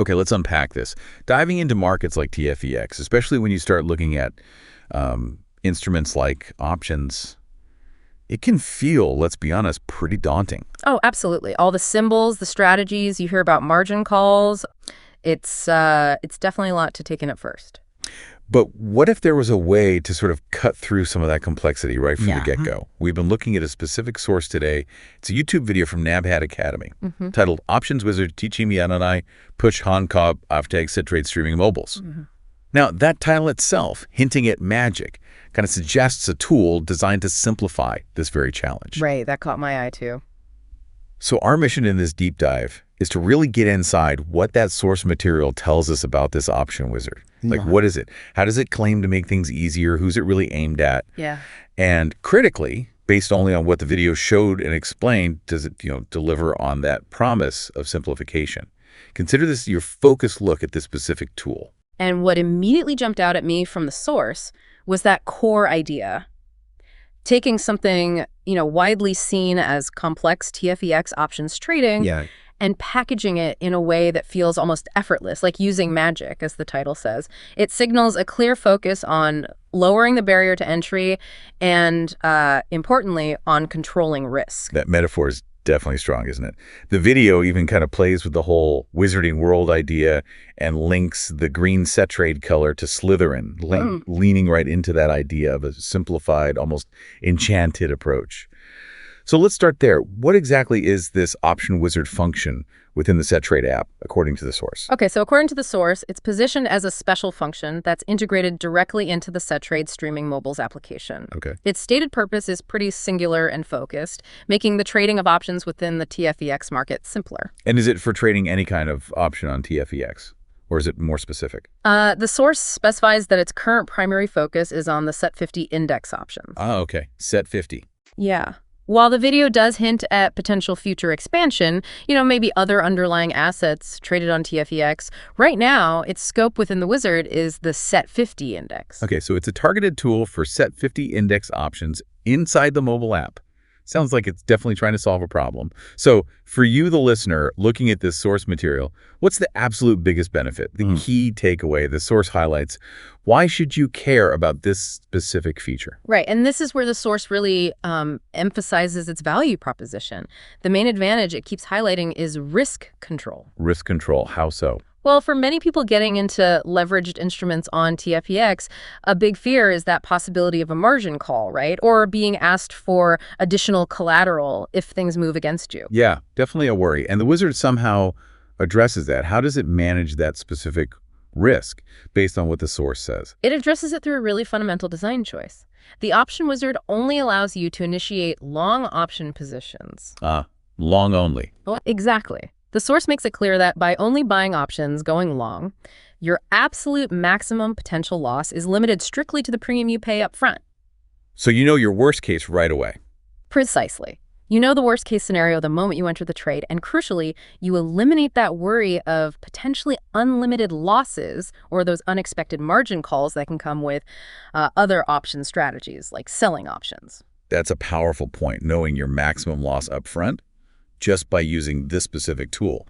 Okay, let's unpack this. Diving into markets like TFEX, especially when you start looking at instruments like options, it can feel, let's be honest, pretty daunting. Oh, absolutely. All the symbols, the strategies, you hear about margin calls. It's definitely a lot to take in at first. But what if there was a way to sort of cut through some of that complexity right from the get-go? We've been looking at a specific source today. It's a YouTube video from Nabhat Academy titled Options Wizard Teaching Me Ananai Push Han Cob Aftag Settrade Streaming Mobiles. Now, that title itself, hinting at magic, kind of suggests a tool designed to simplify this very challenge. Right, that caught my eye too. So our mission in this deep dive is to really get inside what that source material tells us about this option wizard. Like, what is it? How does it claim to make things easier? Who's it really aimed at? Yeah. And critically, based only on what the video showed and explained, does it, deliver on that promise of simplification? Consider this your focused look at this specific tool. And what immediately jumped out at me from the source was that core idea. Taking something, widely seen as complex TFEX options trading and packaging it in a way that feels almost effortless, like using magic, as the title says. It signals a clear focus on lowering the barrier to entry and, importantly, on controlling risk. That metaphor is definitely strong, isn't it? The video even kind of plays with the whole wizarding world idea and links the green Settrade color to Slytherin, leaning right into that idea of a simplified, almost enchanted approach. So let's start there. What exactly is this option wizard function within the Settrade app, according to the source? Okay, so according to the source, it's positioned as a special function that's integrated directly into the Settrade streaming mobiles application. Okay. Its stated purpose is pretty singular and focused, making the trading of options within the TFEX market simpler. And is it for trading any kind of option on TFEX? Or is it more specific? The source specifies that its current primary focus is on the Set 50 index options. Ah, okay. Set 50. Yeah. While the video does hint at potential future expansion, maybe other underlying assets traded on TFEX, right now, its scope within the wizard is the Set 50 index. Okay, so it's a targeted tool for Set 50 index options inside the mobile app. Sounds like it's definitely trying to solve a problem. So for you, the listener, looking at this source material, what's the absolute biggest benefit, the key takeaway the source highlights? Why should you care about this specific feature? Right, and this is where the source really emphasizes its value proposition. The main advantage it keeps highlighting is risk control. Risk control, how so? Well, for many people getting into leveraged instruments on TFEX, a big fear is that possibility of a margin call, right? Or being asked for additional collateral if things move against you. Yeah, definitely a worry. And the wizard somehow addresses that. How does it manage that specific risk based on what the source says? It addresses it through a really fundamental design choice. The option wizard only allows you to initiate long option positions. Long only. Well, exactly. The source makes it clear that by only buying options going long, your absolute maximum potential loss is limited strictly to the premium you pay up front. So you know your worst case right away. Precisely. You know the worst case scenario the moment you enter the trade, and crucially, you eliminate that worry of potentially unlimited losses or those unexpected margin calls that can come with other option strategies, like selling options. That's a powerful point, knowing your maximum loss up front just by using this specific tool.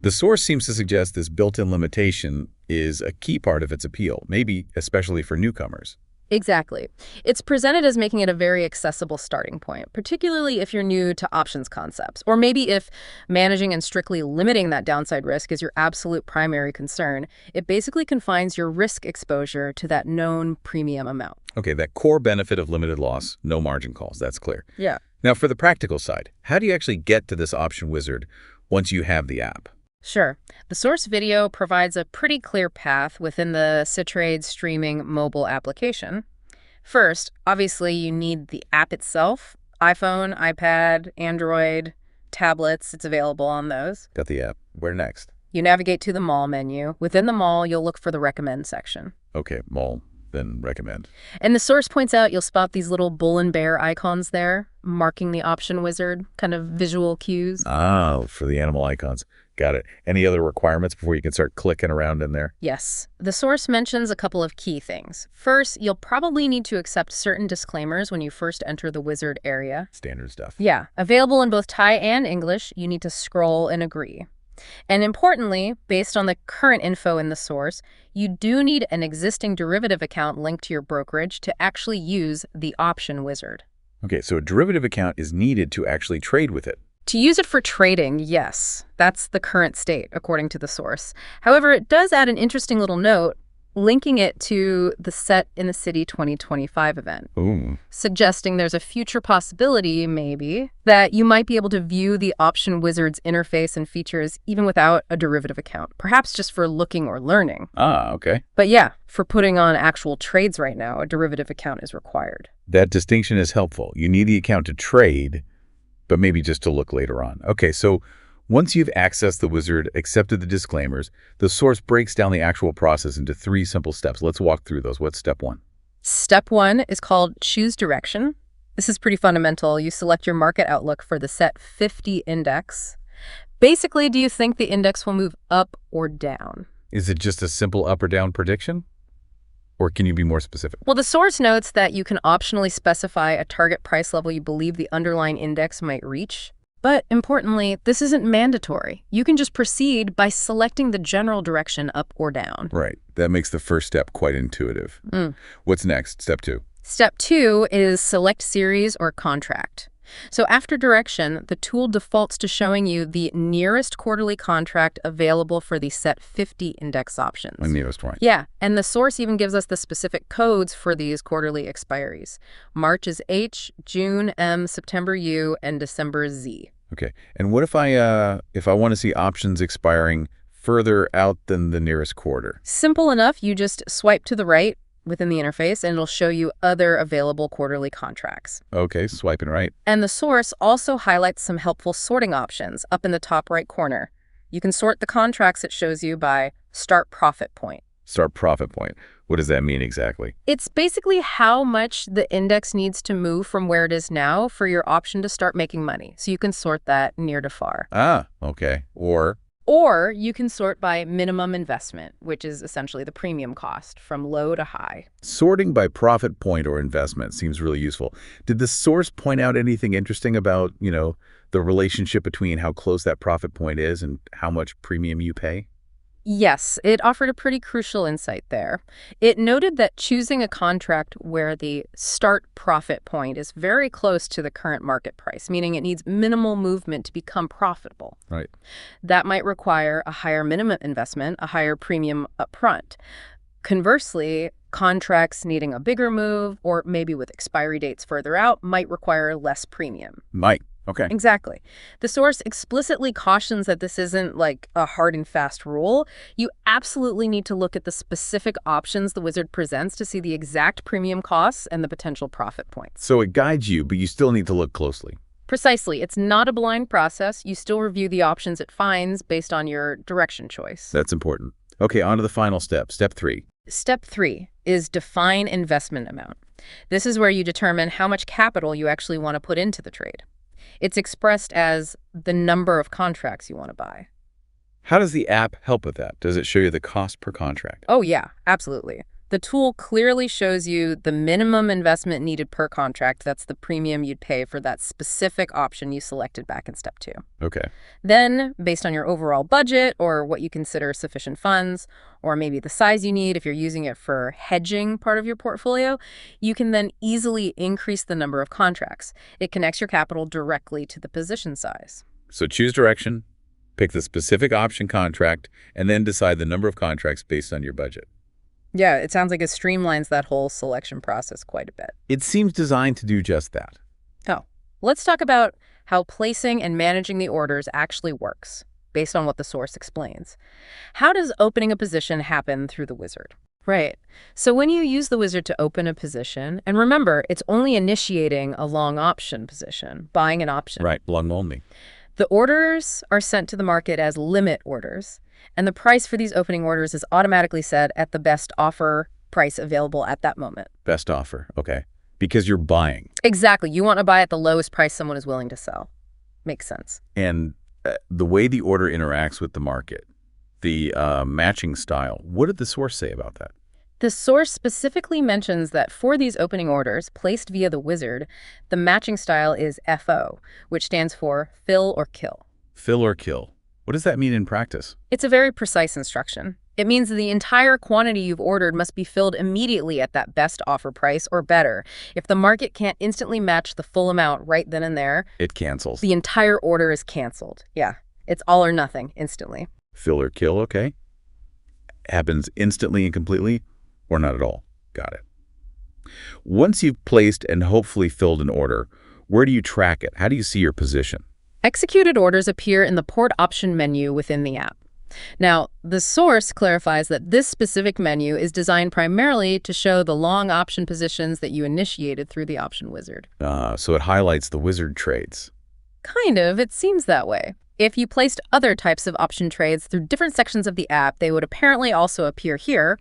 The source seems to suggest this built-in limitation is a key part of its appeal, maybe especially for newcomers. Exactly. It's presented as making it a very accessible starting point, particularly if you're new to options concepts, or maybe if managing and strictly limiting that downside risk is your absolute primary concern. It basically confines your risk exposure to that known premium amount. Okay, that core benefit of limited loss, no margin calls, that's clear. Yeah. Now, for the practical side, how do you actually get to this option wizard once you have the app? Sure. The source video provides a pretty clear path within the Settrade streaming mobile application. First, obviously, you need the app itself. iPhone, iPad, Android, tablets, it's available on those. Got the app. Where next? You navigate to the Mall menu. Within the Mall, you'll look for the Recommend section. Okay, Mall, then Recommend. And the source points out you'll spot these little bull and bear icons there, marking the option wizard, kind of visual cues. Ah, for the animal icons. Got it. Any other requirements before you can start clicking around in there? Yes. The source mentions a couple of key things. First, you'll probably need to accept certain disclaimers when you first enter the wizard area. Standard stuff. Yeah. Available in both Thai and English, you need to scroll and agree. And importantly, based on the current info in the source, you do need an existing derivative account linked to your brokerage to actually use the option wizard. Okay, so a derivative account is needed to actually trade with it. To use it for trading, yes, that's the current state, according to the source. However, it does add an interesting little note, linking it to the Set in the City 2025 event, suggesting there's a future possibility, maybe, that you might be able to view the option wizard's interface and features even without a derivative account, perhaps just for looking or learning. Ah, okay. But yeah, for putting on actual trades right now, a derivative account is required. That distinction is helpful. You need the account to trade, but maybe just to look later on. Okay, so once you've accessed the wizard, accepted the disclaimers, the source breaks down the actual process into 3 simple steps. Let's walk through those. What's step 1? Step 1 is called choose direction. This is pretty fundamental. You select your market outlook for the Set 50 index. Basically, do you think the index will move up or down? Is it just a simple up or down prediction? Or can you be more specific? Well, the source notes that you can optionally specify a target price level you believe the underlying index might reach. But importantly, this isn't mandatory. You can just proceed by selecting the general direction up or down. Right. That makes the first step quite intuitive. What's next? Step 2. Step 2 is select series or contract. So after direction, the tool defaults to showing you the nearest quarterly contract available for the Set 50 index options. The nearest one. Yeah, and the source even gives us the specific codes for these quarterly expiries. March is H, June M, September U, and December Z. Okay. And what if I want to see options expiring further out than the nearest quarter? Simple enough. You just swipe to the right within the interface, and it'll show you other available quarterly contracts. Okay, swiping right. And the source also highlights some helpful sorting options up in the top right corner. You can sort the contracts it shows you by start profit point. Start profit point. What does that mean exactly? It's basically how much the index needs to move from where it is now for your option to start making money. So you can sort that near to far. Ah, okay. Or you can sort by minimum investment, which is essentially the premium cost, from low to high. Sorting by profit point or investment seems really useful. Did the source point out anything interesting about, the relationship between how close that profit point is and how much premium you pay? Yes, it offered a pretty crucial insight there. It noted that choosing a contract where the start profit point is very close to the current market price, meaning it needs minimal movement to become profitable. Right. That might require a higher minimum investment, a higher premium upfront. Conversely, contracts needing a bigger move, or maybe with expiry dates further out, might require less premium. Might. Okay. Exactly. The source explicitly cautions that this isn't like a hard and fast rule. You absolutely need to look at the specific options the wizard presents to see the exact premium costs and the potential profit points. So it guides you, but you still need to look closely. Precisely. It's not a blind process. You still review the options it finds based on your direction choice. That's important. Okay, on to the final step, step 3. Step 3 is define investment amount. This is where you determine how much capital you actually want to put into the trade. It's expressed as the number of contracts you want to buy. How does the app help with that? Does it show you the cost per contract? Oh, yeah, absolutely. The tool clearly shows you the minimum investment needed per contract. That's the premium you'd pay for that specific option you selected back in step 2. Okay. Then, based on your overall budget or what you consider sufficient funds, or maybe the size you need if you're using it for hedging part of your portfolio, you can then easily increase the number of contracts. It connects your capital directly to the position size. So choose direction, pick the specific option contract, and then decide the number of contracts based on your budget. Yeah, it sounds like it streamlines that whole selection process quite a bit. It seems designed to do just that. Oh, let's talk about how placing and managing the orders actually works, based on what the source explains. How does opening a position happen through the wizard? Right. So when you use the wizard to open a position, and remember, it's only initiating a long option position, buying an option. Right, long only. The orders are sent to the market as limit orders, and the price for these opening orders is automatically set at the best offer price available at that moment. Best offer, okay. Because you're buying. Exactly. You want to buy at the lowest price someone is willing to sell. Makes sense. And the way the order interacts with the market, the matching style, what did the source say about that? The source specifically mentions that for these opening orders placed via the wizard, the matching style is FO, which stands for fill or kill. Fill or kill. What does that mean in practice? It's a very precise instruction. It means the entire quantity you've ordered must be filled immediately at that best offer price or better. If the market can't instantly match the full amount right then and there, it cancels. The entire order is canceled. Yeah, it's all or nothing instantly. Fill or kill, okay. Happens instantly and completely, or not at all. Got it. Once you've placed and hopefully filled an order, where do you track it? How do you see your position? Executed orders appear in the port option menu within the app. Now, the source clarifies that this specific menu is designed primarily to show the long option positions that you initiated through the option wizard. So it highlights the wizard trades. Kind of. It seems that way. If you placed other types of option trades through different sections of the app, they would apparently also appear here.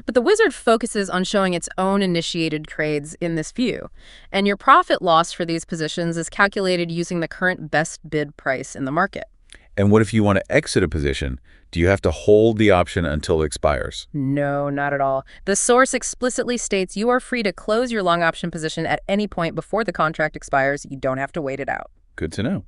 But the wizard focuses on showing its own initiated trades in this view. And your profit loss for these positions is calculated using the current best bid price in the market. And what if you want to exit a position? Do you have to hold the option until it expires? No, not at all. The source explicitly states you are free to close your long option position at any point before the contract expires. You don't have to wait it out. Good to know.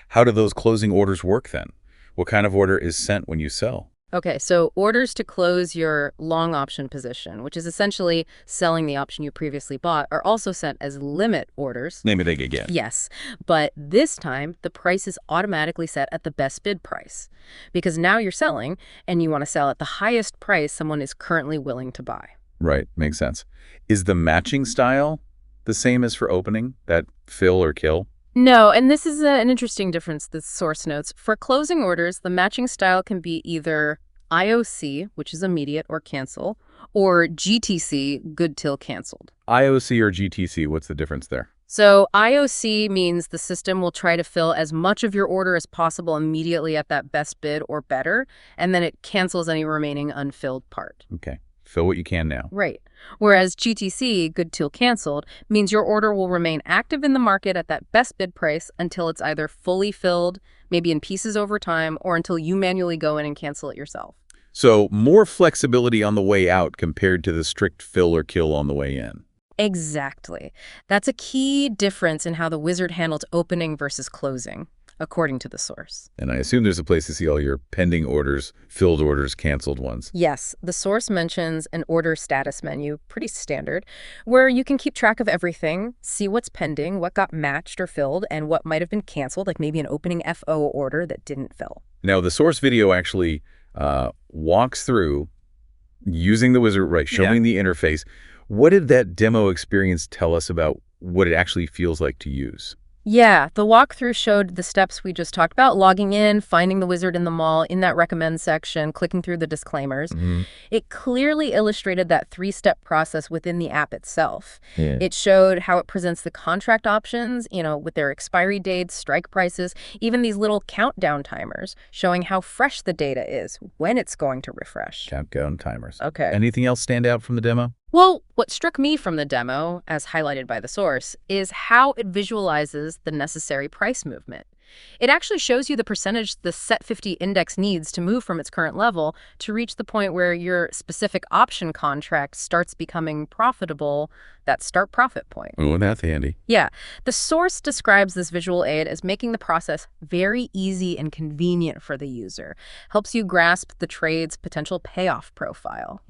How do those closing orders work then? What kind of order is sent when you sell? Okay, so orders to close your long option position, which is essentially selling the option you previously bought, are also sent as limit orders. Name it again. Yes, but this time the price is automatically set at the best bid price because now you're selling and you want to sell at the highest price someone is currently willing to buy. Right, makes sense. Is the matching style the same as for opening, that fill or kill? No, and this is an interesting difference, the source notes. For closing orders, the matching style can be either IOC, which is immediate or cancel, or GTC, good till canceled. IOC or GTC, what's the difference there? So IOC means the system will try to fill as much of your order as possible immediately at that best bid or better, and then it cancels any remaining unfilled part. Okay. Fill what you can now. Right. Whereas GTC, good till canceled, means your order will remain active in the market at that best bid price until it's either fully filled, maybe in pieces over time, or until you manually go in and cancel it yourself. So more flexibility on the way out compared to the strict fill or kill on the way in. Exactly. That's a key difference in how the wizard handles opening versus closing, according to the source. And I assume there's a place to see all your pending orders, filled orders, canceled ones. Yes, the source mentions an order status menu, pretty standard, where you can keep track of everything, see what's pending, what got matched or filled, and what might have been canceled, like maybe an opening FO order that didn't fill. Now, the source video actually walks through using the wizard, right, showing the interface. What did that demo experience tell us about what it actually feels like to use? Yeah, the walkthrough showed the steps we just talked about, logging in, finding the wizard in the mall, in that recommend section, clicking through the disclaimers. It clearly illustrated that three-step process within the app itself. It showed how it presents the contract options, with their expiry dates, strike prices, even these little countdown timers, showing how fresh the data is, when it's going to refresh. Countdown timers. Okay. Anything else stand out from the demo? Well, what struck me from the demo, as highlighted by the source, is how it visualizes the necessary price movement. It actually shows you the percentage the Set 50 index needs to move from its current level to reach the point where your specific option contract starts becoming profitable, that start profit point. Oh, that's handy. Yeah. The source describes this visual aid as making the process very easy and convenient for the user. Helps you grasp the trade's potential payoff profile,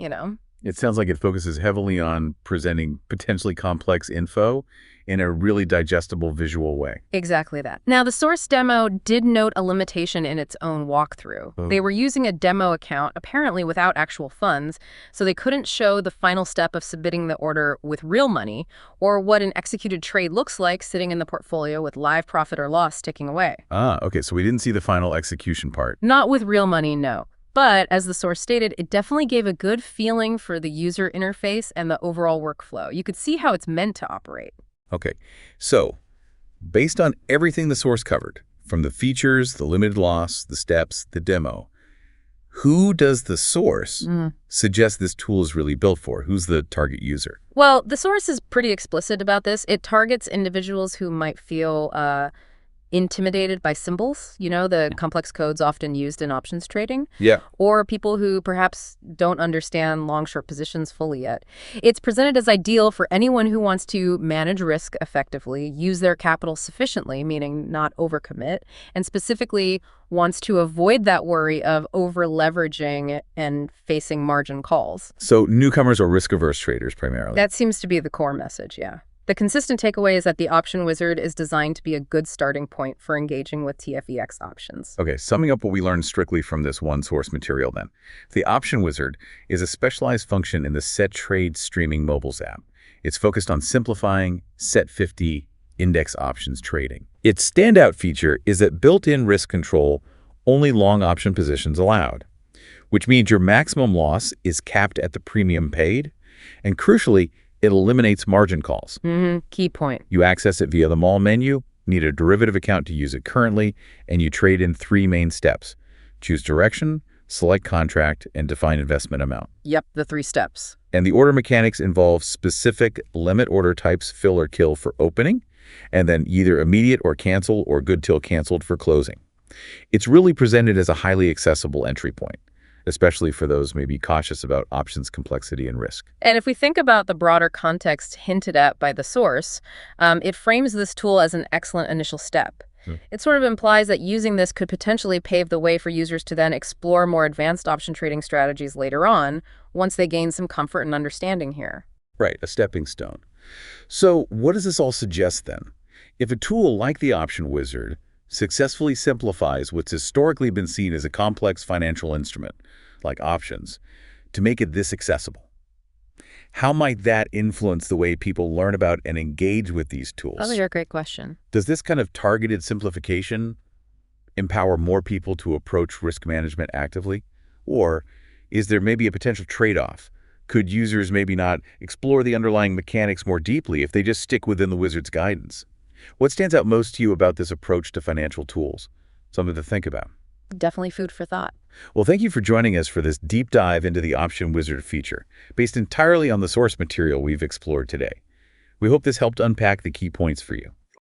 It sounds like it focuses heavily on presenting potentially complex info in a really digestible visual way. Exactly that. Now, the source demo did note a limitation in its own walkthrough. Oh. They were using a demo account, apparently without actual funds, so they couldn't show the final step of submitting the order with real money or what an executed trade looks like sitting in the portfolio with live profit or loss ticking away. Okay, so we didn't see the final execution part. Not with real money, no. But as the source stated, it definitely gave a good feeling for the user interface and the overall workflow. You could see how it's meant to operate. Okay, so based on everything the source covered, from the features, the limited loss, the steps, the demo, who does the source suggest this tool is really built for? Who's the target user? Well, the source is pretty explicit about this. It targets individuals who might feel intimidated by symbols, the complex codes often used in options trading. Yeah. Or people who perhaps don't understand long-short positions fully yet. It's presented as ideal for anyone who wants to manage risk effectively, use their capital sufficiently, meaning not overcommit, and specifically wants to avoid that worry of over-leveraging and facing margin calls. So newcomers or risk-averse traders primarily. That seems to be the core message, yeah. The consistent takeaway is that the Option Wizard is designed to be a good starting point for engaging with TFEX options. Okay, summing up what we learned strictly from this one source material then. The Option Wizard is a specialized function in the Settrade streaming mobiles app. It's focused on simplifying Set 50 index options trading. Its standout feature is that built-in risk control, only long option positions allowed, which means your maximum loss is capped at the premium paid, and crucially, it eliminates margin calls. Key point. You access it via the Mall menu, need a derivative account to use it currently, and you trade in 3 main steps. Choose direction, select contract, and define investment amount. Yep, the 3 steps. And the order mechanics involve specific limit order types, fill or kill for opening, and then either immediate or cancel or good till canceled for closing. It's really presented as a highly accessible entry point, especially for those maybe cautious about options complexity and risk. And if we think about the broader context hinted at by the source, it frames this tool as an excellent initial step. It sort of implies that using this could potentially pave the way for users to then explore more advanced option trading strategies later on, once they gain some comfort and understanding here. Right, a stepping stone. So what does this all suggest then? If a tool like the Option Wizard successfully simplifies what's historically been seen as a complex financial instrument, like options, to make it this accessible, how might that influence the way people learn about and engage with these tools? Oh, you're a great question. Does this kind of targeted simplification empower more people to approach risk management actively? Or is there maybe a potential trade-off? Could users maybe not explore the underlying mechanics more deeply if they just stick within the wizard's guidance? What stands out most to you about this approach to financial tools? Something to think about. Definitely food for thought. Well, thank you for joining us for this deep dive into the Option Wizard feature, based entirely on the source material we've explored today. We hope this helped unpack the key points for you.